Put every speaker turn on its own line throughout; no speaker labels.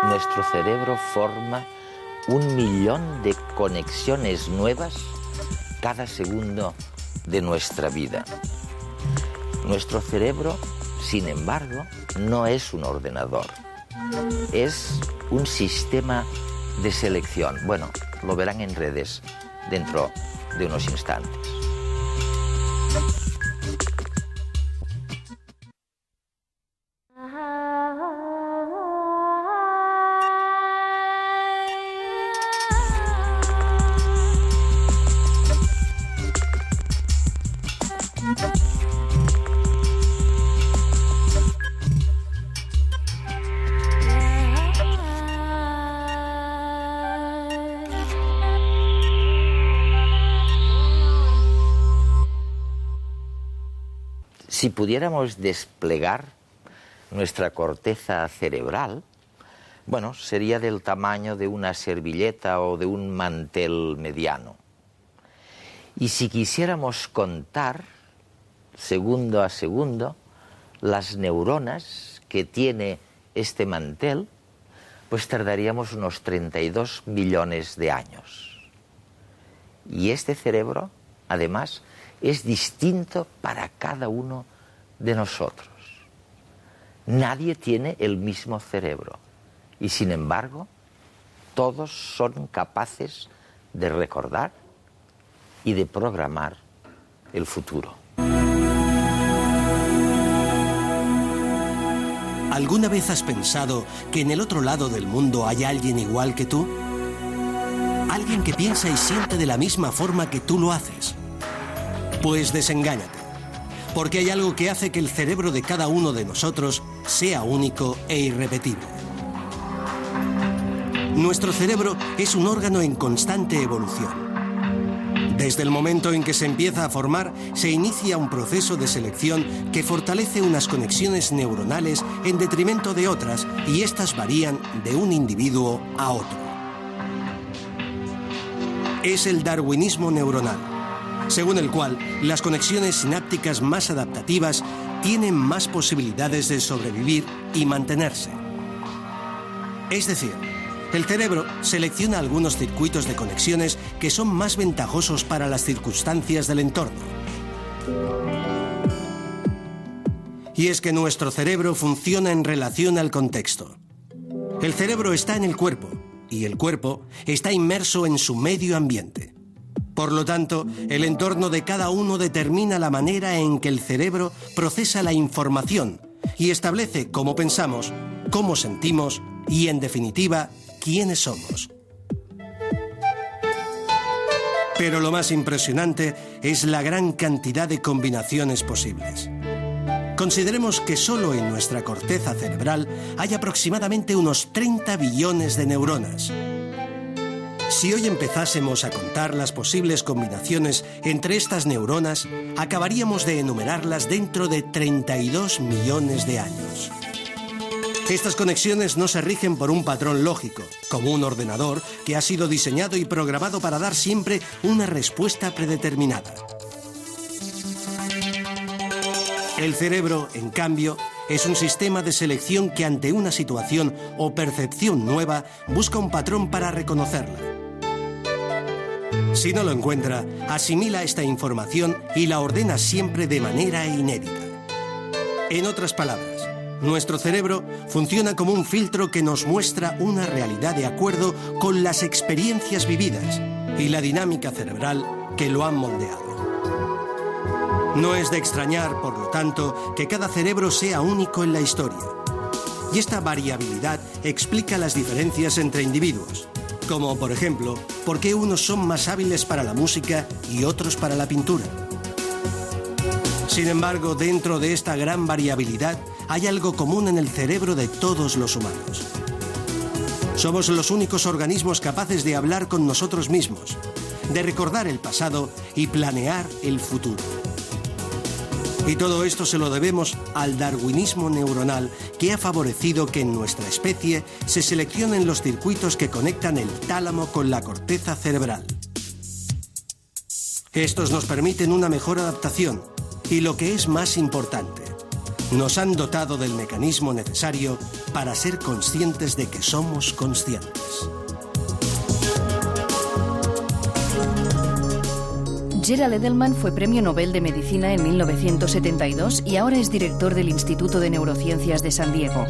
Nuestro cerebro forma 1 millón de conexiones nuevas cada segundo de nuestra vida. Nuestro cerebro, sin embargo, no es un ordenador. Es un sistema de selección. Bueno, lo verán en redes dentro de unos instantes. Si pudiéramos desplegar nuestra corteza cerebral, bueno, sería del tamaño de una servilleta o de un mantel mediano. Y si quisiéramos contar, segundo a segundo, las neuronas que tiene este mantel, pues tardaríamos unos 32 millones de años. Y este cerebro, además, es distinto para cada uno de nosotros. Nadie tiene el mismo cerebro y, sin embargo, todos son capaces de recordar y de programar el futuro.
¿Alguna vez has pensado que en el otro lado del mundo hay alguien igual que tú? Alguien que piensa y siente de la misma forma que tú lo haces. Pues desengáñate, porque hay algo que hace que el cerebro de cada uno de nosotros sea único e irrepetible. Nuestro cerebro es un órgano en constante evolución. Desde el momento en que se empieza a formar, se inicia un proceso de selección que fortalece unas conexiones neuronales en detrimento de otras, y éstas varían de un individuo a otro. Es el darwinismo neuronal, según el cual las conexiones sinápticas más adaptativas tienen más posibilidades de sobrevivir y mantenerse. Es decir, el cerebro selecciona algunos circuitos de conexiones que son más ventajosos para las circunstancias del entorno. Y es que nuestro cerebro funciona en relación al contexto. El cerebro está en el cuerpo y el cuerpo está inmerso en su medio ambiente. Por lo tanto, el entorno de cada uno determina la manera en que el cerebro procesa la información y establece cómo pensamos, cómo sentimos y, en definitiva, quiénes somos. Pero lo más impresionante es la gran cantidad de combinaciones posibles. Consideremos que solo en nuestra corteza cerebral hay aproximadamente unos 30 billones de neuronas. Si hoy empezásemos a contar las posibles combinaciones entre estas neuronas, acabaríamos de enumerarlas dentro de 32 millones de años. Estas conexiones no se rigen por un patrón lógico, como un ordenador que ha sido diseñado y programado para dar siempre una respuesta predeterminada. El cerebro, en cambio, es un sistema de selección que ante una situación o percepción nueva busca un patrón para reconocerla. Si no lo encuentra, asimila esta información y la ordena siempre de manera inédita. En otras palabras, nuestro cerebro funciona como un filtro que nos muestra una realidad de acuerdo con las experiencias vividas y la dinámica cerebral que lo han moldeado. No es de extrañar, por lo tanto, que cada cerebro sea único en la historia. Y esta variabilidad explica las diferencias entre individuos, como, por ejemplo, por qué unos son más hábiles para la música y otros para la pintura. Sin embargo, dentro de esta gran variabilidad hay algo común en el cerebro de todos los humanos. Somos los únicos organismos capaces de hablar con nosotros mismos, de recordar el pasado y planear el futuro. Y todo esto se lo debemos al darwinismo neuronal, que ha favorecido que en nuestra especie se seleccionen los circuitos que conectan el tálamo con la corteza cerebral. Estos nos permiten una mejor adaptación y, lo que es más importante, nos han dotado del mecanismo necesario para ser conscientes de que somos conscientes.
Gerald Edelman fue Premio Nobel de Medicina en 1972 y ahora es director del Instituto de Neurociencias de San Diego.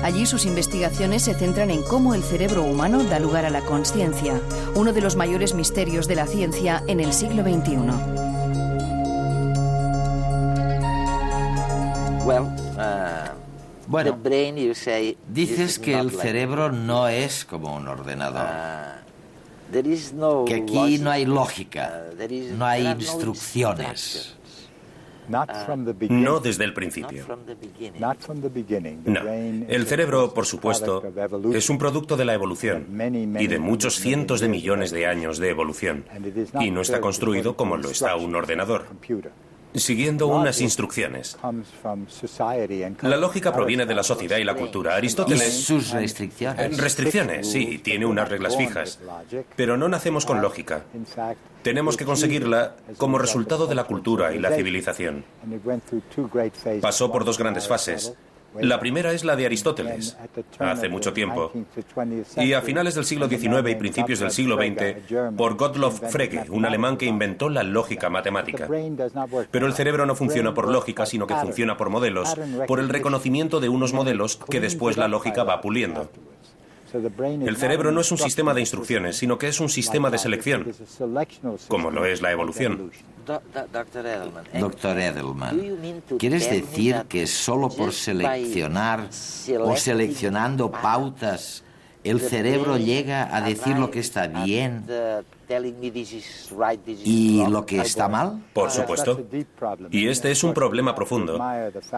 Allí sus investigaciones se centran en cómo el cerebro humano da lugar a la consciencia, uno de los mayores misterios de la ciencia en el siglo XXI.
Bueno, dices que el cerebro no es como un ordenador. Que aquí no hay lógica, no hay instrucciones.
No desde el principio. No. El cerebro, por supuesto, es un producto de la evolución y de muchos cientos de millones de años de evolución. Y no está construido como lo está un ordenador, siguiendo unas instrucciones. La lógica proviene de la sociedad y la cultura. Aristóteles...
¿Y sus restricciones?
Restricciones, sí, tiene unas reglas fijas. Pero no nacemos con lógica. Tenemos que conseguirla como resultado de la cultura y la civilización. Pasó por dos grandes fases. La primera es la de Aristóteles, hace mucho tiempo, y a finales del siglo XIX y principios del siglo XX, por Gottlob Frege, un alemán que inventó la lógica matemática. Pero el cerebro no funciona por lógica, sino que funciona por modelos, por el reconocimiento de unos modelos que después la lógica va puliendo. El cerebro no es un sistema de instrucciones, sino que es un sistema de selección, como lo es la evolución.
Doctor Edelman, ¿quieres decir que solo por seleccionar o seleccionando pautas el cerebro llega a decir lo que está bien y lo que está mal?
Por supuesto. Y este es un problema profundo.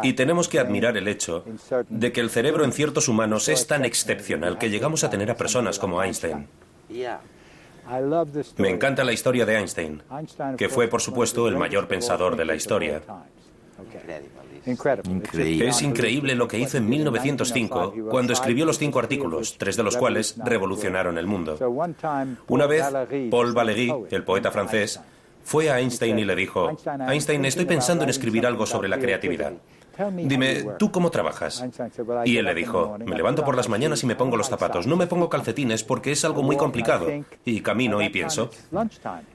Y tenemos que admirar el hecho de que el cerebro en ciertos humanos es tan excepcional que llegamos a tener a personas como Einstein. Me encanta la historia de Einstein, que fue, por supuesto, el mayor pensador de la historia.
Increíble.
Es increíble lo que hizo en 1905, cuando escribió los 5 artículos, 3 de los cuales revolucionaron el mundo. Una vez, Paul Valéry, el poeta francés, fue a Einstein y le dijo: Einstein, estoy pensando en escribir algo sobre la creatividad. Dime, ¿tú cómo trabajas? Y él le dijo: me levanto por las mañanas y me pongo los zapatos. No me pongo calcetines porque es algo muy complicado. Y camino y pienso.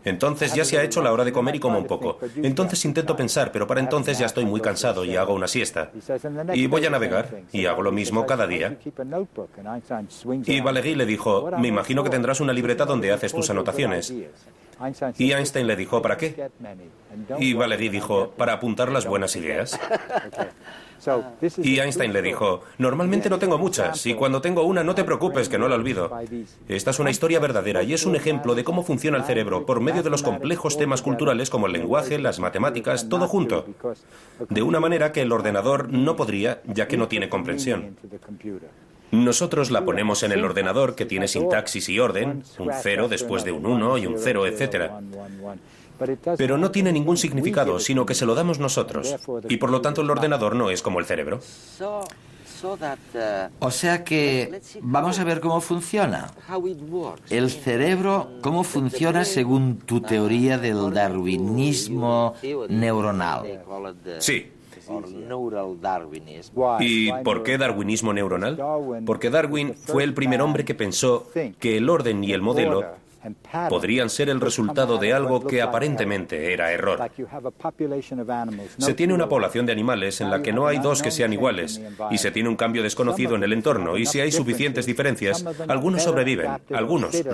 Entonces ya se ha hecho la hora de comer y como un poco. Entonces intento pensar, pero para entonces ya estoy muy cansado y hago una siesta. Y voy a navegar y hago lo mismo cada día. Y Valéry le dijo: me imagino que tendrás una libreta donde haces tus anotaciones. Y Einstein le dijo: ¿para qué? Y Valéry dijo: para apuntar las buenas ideas. Y Einstein le dijo: normalmente no tengo muchas, y cuando tengo una no te preocupes que no la olvido. Esta es una historia verdadera y es un ejemplo de cómo funciona el cerebro por medio de los complejos temas culturales como el lenguaje, las matemáticas, todo junto. De una manera que el ordenador no podría, ya que no tiene comprensión. Nosotros la ponemos en el ordenador, que tiene sintaxis y orden, un 0 después de un 1 y un 0, etc. Pero no tiene ningún significado, sino que se lo damos nosotros. Y por lo tanto el ordenador no es como el cerebro.
O sea que vamos a ver cómo funciona. El cerebro, ¿cómo funciona según tu teoría del darwinismo neuronal?
Sí. ¿Y por qué darwinismo neuronal? Porque Darwin fue el primer hombre que pensó que el orden y el modelo podrían ser el resultado de algo que aparentemente era error. Se tiene una población de animales en la que no hay dos que sean iguales, y se tiene un cambio desconocido en el entorno, y si hay suficientes diferencias, algunos sobreviven, algunos